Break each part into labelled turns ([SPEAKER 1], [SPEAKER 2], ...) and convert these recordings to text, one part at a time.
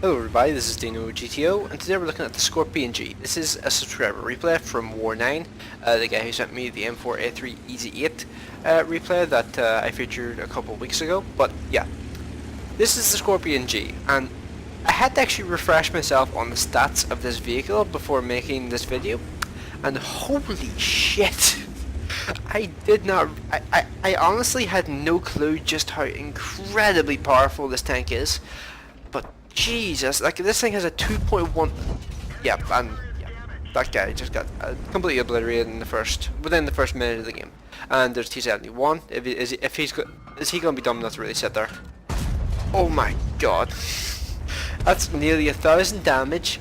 [SPEAKER 1] Hello everybody, this is DeanoGTO, and today we're looking at the Skoprion G. This is a subscriber replay from War 9, the guy who sent me the M4A3 Easy 8 replay that I featured a couple of weeks ago. But yeah, this is the Skoprion G, and I had to actually refresh myself on the stats of this vehicle before making this video, and holy shit! I honestly had no clue just how incredibly powerful this tank is. But Jesus, like this thing has a 2.1. Yep, and yeah, that guy just got completely obliterated within the first minute of the game. And there's T71. Is he gonna be dumb enough to really sit there? Oh my God, that's nearly 1,000 damage,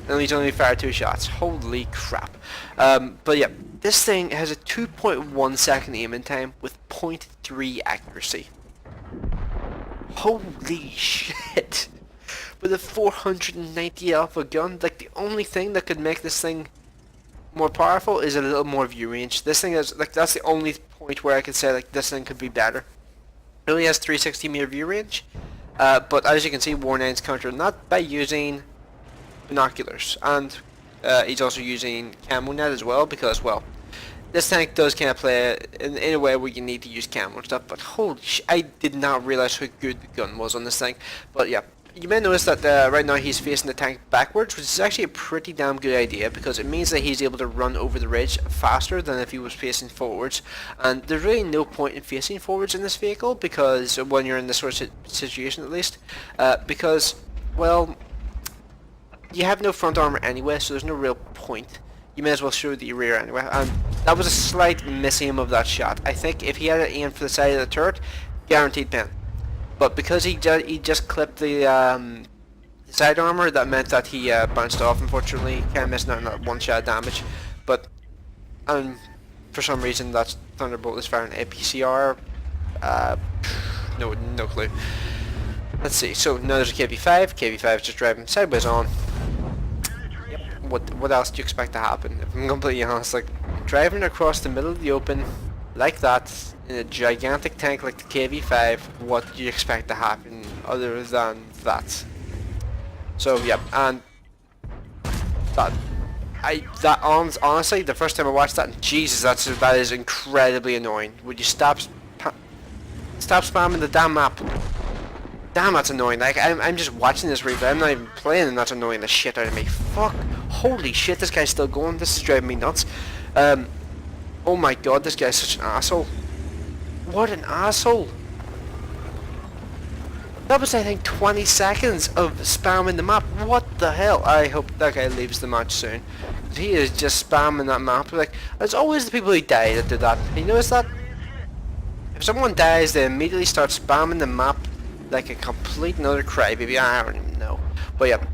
[SPEAKER 1] and he's only fired 2 shots. Holy crap! But yeah, this thing has a 2.1 second aiming time with 0.3 accuracy. Holy shit! With a 490 alpha gun, like the only thing that could make this thing more powerful is a little more view range. This thing is like, that's the only point where I could say like this thing could be better. It only has 360 meter view range, but as you can see, War 9's countering that by using binoculars, and he's also using camo net as well, because well, this tank does kind of play in a way where you need to use camo and stuff. But holy sh! I did not realize how good the gun was on this thing. But yeah, you may notice that right now he's facing the tank backwards, which is actually a pretty damn good idea, because it means that he's able to run over the ridge faster than if he was facing forwards. And there's really no point in facing forwards in this vehicle, because when you're in this sort of situation at least, because well, you have no front armor anyway, so there's no real point. You may as well show the rear anyway. And that was a slight misaim of that shot. I think if he had aimed for the side of the turret, guaranteed pin. But because he just clipped the side armor, that meant that he bounced off, unfortunately, kind of missing out on that one shot damage. But for some reason that Thunderbolt is firing APCR. No clue. Let's see. So now there's a KV5. KV5 is just driving sideways on. What else do you expect to happen? If I'm completely honest, like driving across the middle of the open like that in a gigantic tank like the KV5, what do you expect to happen other than that? So yeah, and honestly, the first time I watched that, Jesus, that is incredibly annoying. Would you stop spamming the damn map? Damn, that's annoying. Like I'm just watching this replay. I'm not even playing, and that's annoying the shit out of me. Fuck. Holy shit, this guy's still going. This is driving me nuts. Oh my God, this guy's such an asshole. What an asshole. That was, I think, 20 seconds of spamming the map. What the hell? I hope that guy leaves the match soon. He is just spamming that map. Like, there's always the people who die that do that. You notice that? If someone dies, they immediately start spamming the map like a complete another crybaby. I don't even know. But yeah,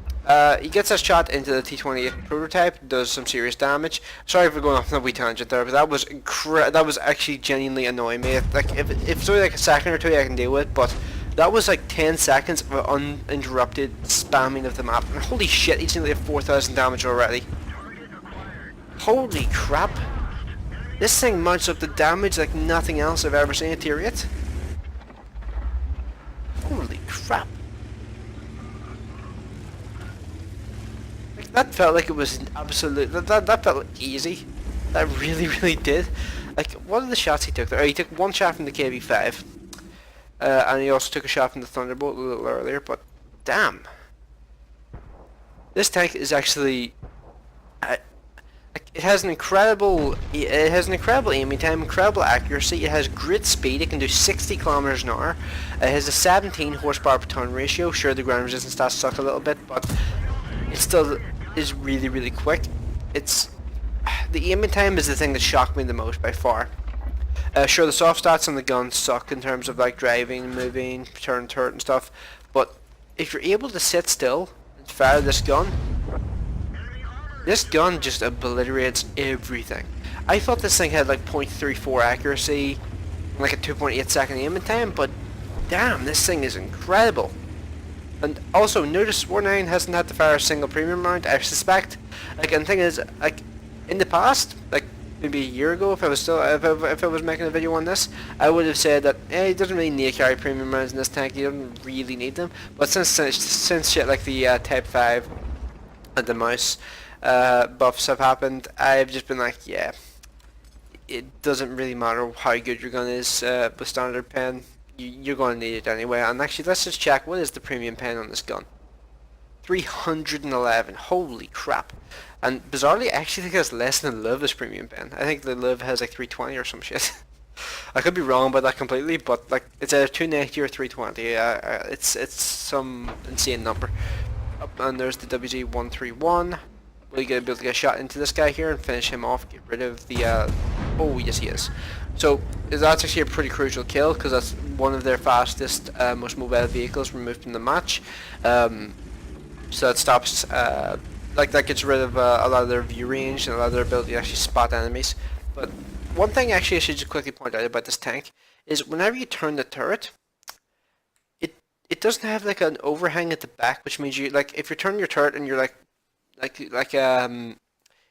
[SPEAKER 1] he gets a shot into the T28 prototype, does some serious damage. Sorry for going off on a wee tangent there, but that was actually genuinely annoying me. Like if it's only like a second or two I can deal with, but that was like 10 seconds of uninterrupted spamming of the map. And holy shit, he's nearly at 4,000 damage already. Holy crap. This thing mounts up the damage like nothing else I've ever seen at tier 8. Holy crap. Like, that felt like it was an absolute... That felt like easy. That really did. Like, what are the shots he took there? Oh, he took one shot from the KV5. And he also took a shot from the Thunderbolt a little earlier, but damn. This tank is actually... it has an incredible aiming time, incredible accuracy. It has great speed. It can do 60 kilometers an hour. It has a 17 horsepower per ton ratio. Sure, the ground resistance stats suck a little bit, but it still is really quick. The aiming time is the thing that shocked me the most by far. Sure, the soft stats on the gun suck in terms of like driving, moving, turn turret and stuff, but if you're able to sit still and fire this gun just obliterates everything. I thought this thing had like 0.34 accuracy, like a 2.8 second aiming time, but damn, this thing is incredible. And also, notice War 9 hasn't had to fire a single premium round, I suspect. Like, and the thing is, like, in the past, like, maybe a year ago, if I was still if I was making a video on this, I would have said that he doesn't really need to carry premium rounds in this tank. He doesn't really need them. But since shit like the Type 5 and the mouse buffs have happened, I've just been like, yeah, it doesn't really matter how good your gun is with standard pen. You're going to need it anyway. And actually, let's just check what is the premium pen on this gun. 311. Holy crap. And bizarrely, I actually think that's less than Live's premium pen. I think the Live has like 320 or some shit. I could be wrong about that completely, but like it's either 290 or 320. It's some insane number. And there's the WZ-131. Will you be able to get a shot into this guy here and finish him off? Get rid of the... Oh, yes he is. So that's actually a pretty crucial kill, because that's one of their fastest, most mobile vehicles removed from the match. So that stops... like that gets rid of a lot of their view range and a lot of their ability to actually spot enemies. But one thing actually I should just quickly point out about this tank is whenever you turn the turret, it doesn't have like an overhang at the back, which means you like if you're turning your turret and you're like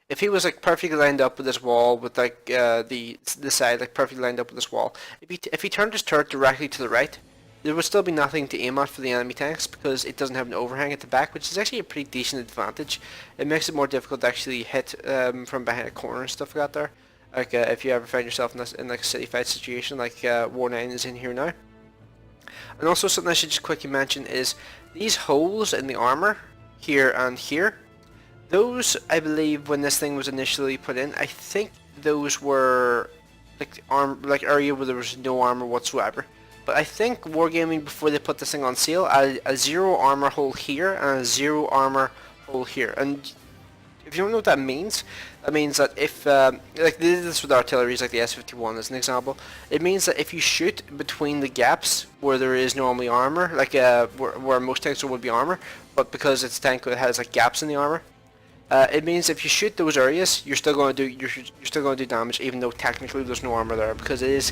[SPEAKER 1] if he was like perfectly lined up with this wall with like the side like perfectly lined up with this wall, if he turned his turret directly to the right, there would still be nothing to aim at for the enemy tanks because it doesn't have an overhang at the back, which is actually a pretty decent advantage. It makes it more difficult to actually hit from behind a corner and stuff like that there. Like if you ever find yourself in like a city fight situation like War 9 is in here now. And also something I should just quickly mention is these holes in the armor here and here. Those, I believe, when this thing was initially put in, I think those were like area where there was no armor whatsoever. But I think Wargaming, before they put this thing on sale, added a 0 armor hole here and a 0 armor hole here. And if you don't know what that means that if, like they did this with artilleries like the S51 as an example, it means that if you shoot between the gaps where there is normally armor, like where most tanks there would be armor, but because it's a tank that has like gaps in the armor, it means if you shoot those areas, you're still going to do damage, even though technically there's no armor there, because it is.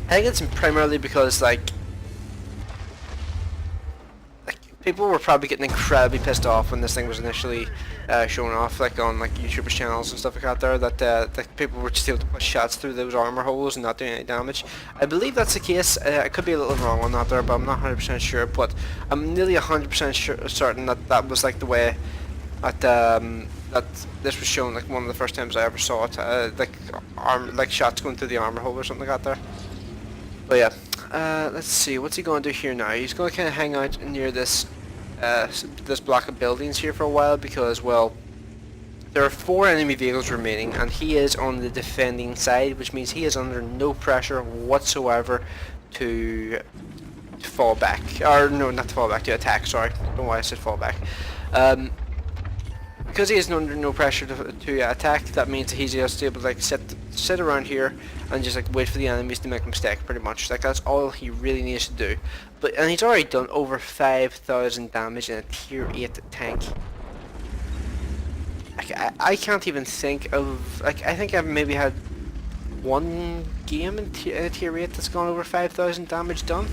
[SPEAKER 1] I think it's primarily because like people were probably getting incredibly pissed off when this thing was initially shown off, like on like YouTubers channels and stuff like that there, that people were just able to push shots through those armor holes and not doing any damage. I believe that's the case. I could be a little wrong on that there, but I'm not 100% sure. But I'm nearly 100% certain that that was like the way that that this was shown, like one of the first times I ever saw it, like shots going through the armor hole or something like that there. But yeah, let's see, what's he going to do here now? He's going to kind of hang out near this this block of buildings here for a while because, well, there are 4 enemy vehicles remaining and he is on the defending side, which means he is under no pressure whatsoever to fall back. Or no, not to fall back, to attack, sorry. I don't know why I said fall back. Because he is under no pressure to attack, that means that he's just able to like sit around here and just like wait for the enemies to make a mistake, pretty much. Like that's all he really needs to do. And he's already done over 5,000 damage in a tier 8 tank. Like I can't even think of, like, I think I've maybe had one game in tier 8 that's gone over 5,000 damage done.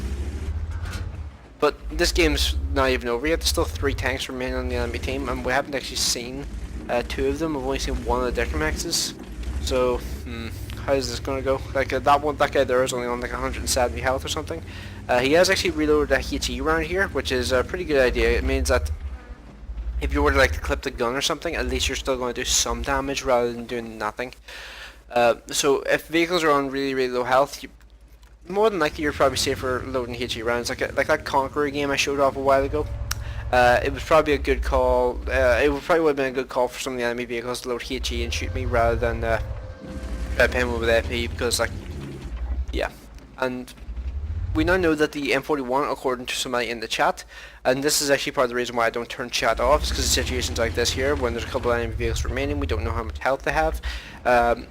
[SPEAKER 1] But this game's not even over yet. There's still 3 tanks remaining on the enemy team, and we haven't actually seen 2 of them. We've only seen one of the Dickermaxes. So, how is this gonna go? Like that guy there is only on like 170 health or something. He has actually reloaded a HE round here, which is a pretty good idea. It means that if you were to like to clip the gun or something, at least you're still going to do some damage rather than doing nothing. So if vehicles are on really low health, more than likely you're probably safer loading HE rounds, like that Conqueror game I showed off a while ago. It was probably a good call. It would probably have been a good call for some of the enemy vehicles to load HE and shoot me rather than pin me with AP, because like, yeah. And we now know that the M41, according to somebody in the chat, and this is actually part of the reason why I don't turn chat off, is because of situations like this here, when there's a couple of enemy vehicles remaining, we don't know how much health they have. And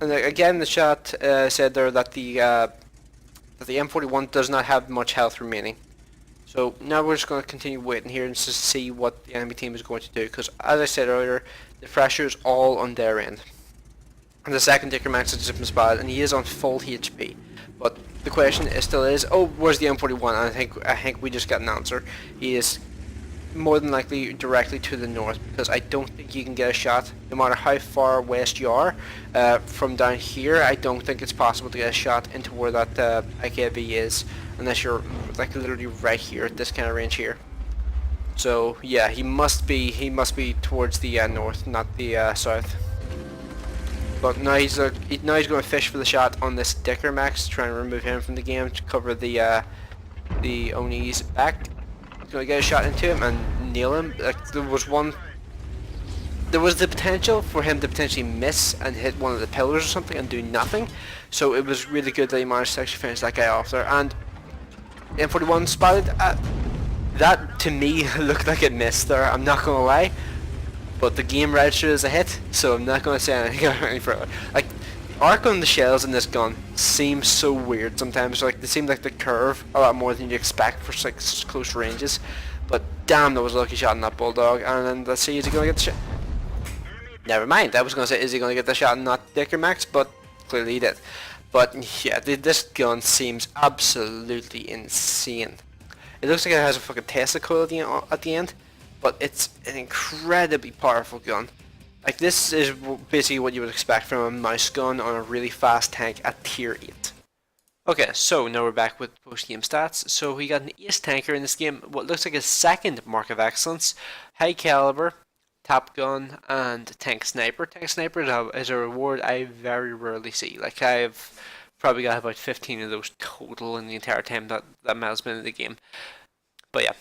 [SPEAKER 1] again, the chat said there that the M41 does not have much health remaining. So now we're just going to continue waiting here and just see what the enemy team is going to do, because as I said earlier, the pressure is all on their end. And the second Dickermax has just been spotted, and he is on full HP. But the question still is, oh, where's the M41? And I think we just got an answer. He is more than likely directly to the north, because I don't think you can get a shot, no matter how far west you are, from down here. I don't think it's possible to get a shot into where that IKB is, unless you're like literally right here at this kind of range here. So yeah, he must be towards the north, not the south. But now he's going to fish for the shot on this Dicker Max, trying to remove him from the game to cover the Oni's back. He's going to get a shot into him and nail him. Like, there was the potential for him to potentially miss and hit one of the pillars or something and do nothing. So it was really good that he managed to actually finish that guy off there. And M41 spotted. That to me looked like it missed there. I'm not going to lie. But the game registered as a hit, so I'm not going to say anything any further. Like, the arc on the shells in this gun seems so weird sometimes. Like, they seem like they curve a lot more than you expect for like close ranges. But damn, that was a lucky shot in that Bulldog. And then let's see, is he going to get the shot? Never mind, I was going to say, is he going to get the shot and not Dicker Max? But clearly he did. But yeah, this gun seems absolutely insane. It looks like it has a fucking Tesla coil at the end. But it's an incredibly powerful gun. Like, this is basically what you would expect from a mouse gun on a really fast tank at tier 8. Okay, so now we're back with post-game stats. So we got an ace tanker in this game, what looks like a second mark of excellence. High caliber, top gun, and tank sniper. Tank sniper is a reward I very rarely see. Like, I've probably got about 15 of those total in the entire time that Mel's been in the game. But yeah.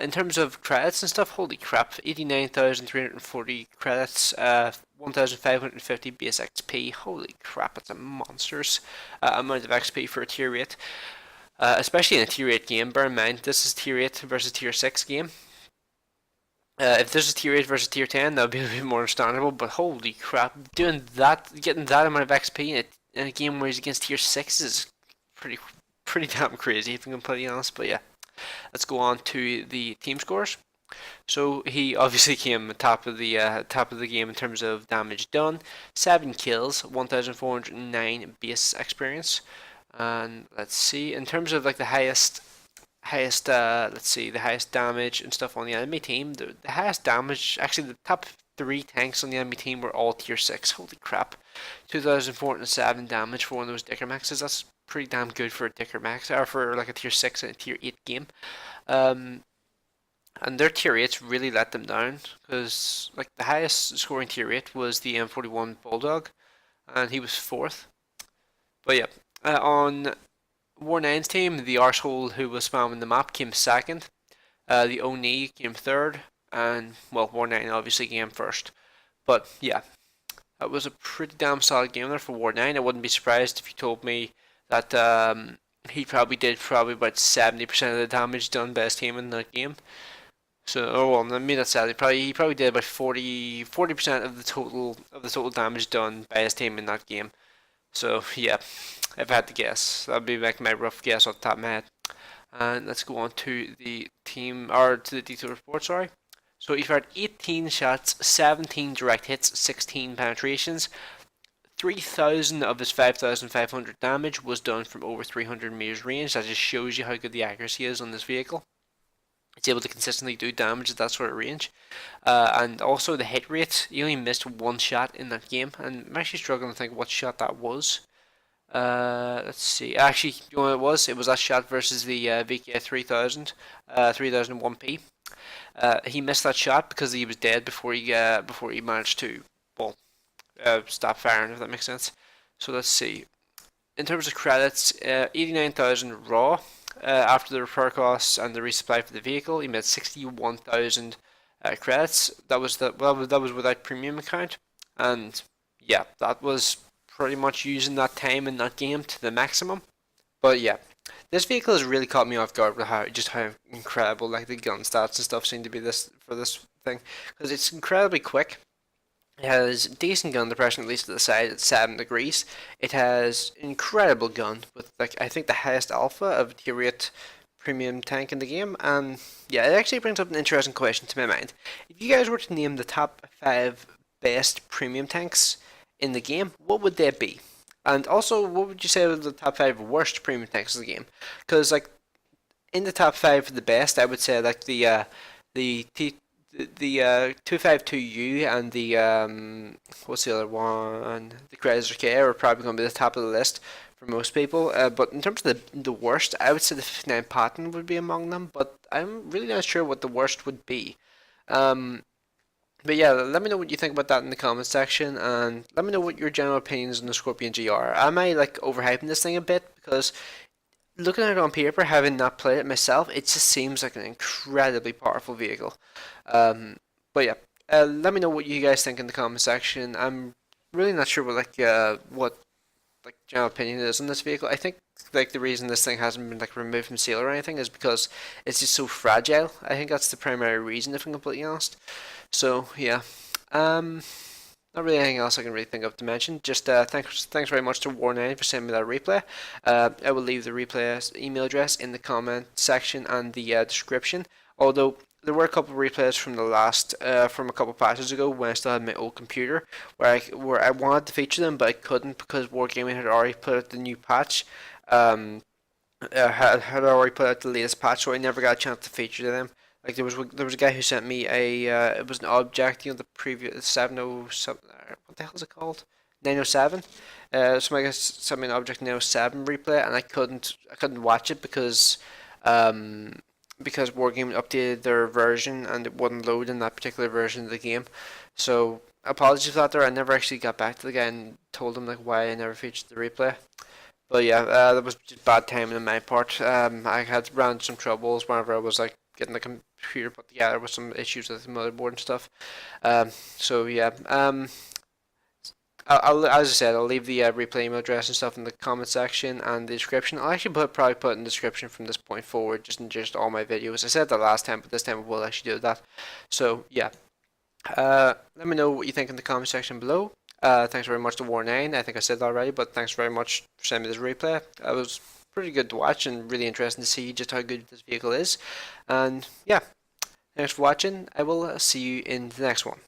[SPEAKER 1] In terms of credits and stuff, holy crap, 89,340 credits, 1,550 base XP, holy crap, that's a monstrous amount of XP for a tier 8, especially in a tier 8 game. Bear in mind, this is tier 8 versus tier 6 game. If this is tier 8 versus tier 10, that would be a bit more understandable, but holy crap, doing that, getting that amount of XP in a game where he's against tier 6 is pretty damn crazy, if I'm completely honest. But yeah. Let's go on to the team scores. So he obviously came top of the game in terms of damage done. 7 kills, 1,409 base experience. And let's see, in terms of like the highest let's see, the highest damage and stuff on the enemy team. The highest damage, actually the top 3 tanks on the enemy team were all tier 6. Holy crap. 2,407 damage for one of those Dicker Maxes. That's pretty damn good for a Dicker Max, or for like a tier 6 and a tier 8 game. And their tier 8s really let them down, because like the highest scoring tier 8 was the M41 Bulldog, and he was 4th. But yeah, on War 9's team, the arsehole who was spamming the map came 2nd, the Oni came 3rd, and well, War 9 obviously came 1st. But yeah, that was a pretty damn solid game there for War 9. I wouldn't be surprised if you told me that he probably did about 70% of the damage done by his team in that game. So, oh well, I mean that's sad. He probably did about 40% of the total damage done by his team in that game. So yeah, if I had to guess, that'd be like my rough guess off the top of my head. And let's go on to the team, or to the DeanoGTO report. Sorry. So he fired 18 shots, 17 direct hits, 16 penetrations. 3,000 of his 5,500 damage was done from over 300 meters range. That just shows you how good the accuracy is on this vehicle. It's able to consistently do damage at that sort of range. And also the hit rate, he only missed 1 shot in that game. And I'm actually struggling to think what shot that was. Let's see. Actually, you know what it was? It was that shot versus the VK 3000, 3001P. He missed that shot because he was dead before he managed to, well, stop firing, if that makes sense. So let's see. In terms of credits, 89,000 raw. After the repair costs and the resupply for the vehicle, he made 61,000 credits. That was without premium account, and yeah, that was pretty much using that time in that game to the maximum. But yeah, this vehicle has really caught me off guard with how incredible like the gun stats and stuff seem to be for this thing, because it's incredibly quick. It has decent gun depression, at least at the side, at 7 degrees. It has incredible gun with like I think the highest alpha of tier 8 premium tank in the game. And yeah, it actually brings up an interesting question to my mind. If you guys were to name the top 5 best premium tanks in the game, what would they be? And also, what would you say are the top 5 worst premium tanks in the game? Because like in the top 5 for the best, I would say like the the T the 252U and the what's the other one? The Chrysler K are probably going to be the top of the list for most people. But in terms of the worst, I would say the 59 Patton would be among them. But I'm really not sure what the worst would be. Um, but yeah, let me know what you think about that in the comment section, and let me know what your general opinions on the Scorpion GR. Am I like overhyping this thing a bit? Because looking at it on paper, having not played it myself, it just seems like an incredibly powerful vehicle. Um, but yeah, let me know what you guys think in the comment section. I'm really not sure what like general opinion is on this vehicle. I think like the reason this thing hasn't been like removed from sale or anything is because it's just so fragile. I think that's the primary reason, if I'm completely honest. So yeah, um, not really anything else I can really think of to mention. Just thanks very much to War9 for sending me that replay. I will leave the replay email address in the comment section and the description. Although there were a couple of replays from the last from a couple of patches ago when I still had my old computer where I wanted to feature them but I couldn't because Wargaming had already put out the new patch. Um, had already put out the latest patch, so I never got a chance to feature them. Like there was a guy who sent me a it was an object, the previous 707, what the hell is it called? 907. Somebody sent me an object 907 replay, and I couldn't watch it because Wargaming updated their version and it wouldn't load in that particular version of the game. So apologies for that there. I never actually got back to the guy and told him like why I never featured the replay. But yeah, that was just bad timing on my part. I had ran into some troubles whenever I was like getting the computer put together with some issues with the motherboard and stuff. So yeah, as I said, I'll leave the replay email address and stuff in the comment section and the description. I'll actually probably put in the description from this point forward, just in just all my videos. I said that last time, but this time I will actually do that. So yeah, let me know what you think in the comment section below. Thanks very much to War9. I think I said that already, but thanks very much for sending me this replay. It was pretty good to watch and really interesting to see just how good this vehicle is. And yeah, thanks for watching. I will see you in the next one.